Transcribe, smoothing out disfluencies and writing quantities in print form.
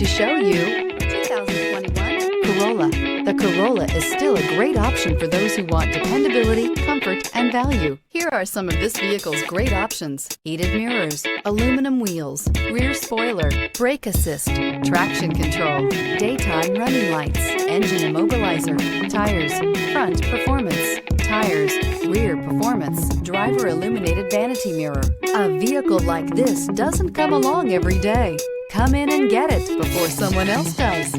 to show you 2021 Corolla. The Corolla is still a great option for those who want dependability, comfort, and value. Here are some of this vehicle's great options: heated mirrors, aluminum wheels, rear spoiler, brake assist, traction control, daytime running lights, engine immobilizer, tires, front performance, tires, rear performance, driver illuminated vanity mirror. A vehicle like this doesn't come along every day. Come in and get it before someone else does.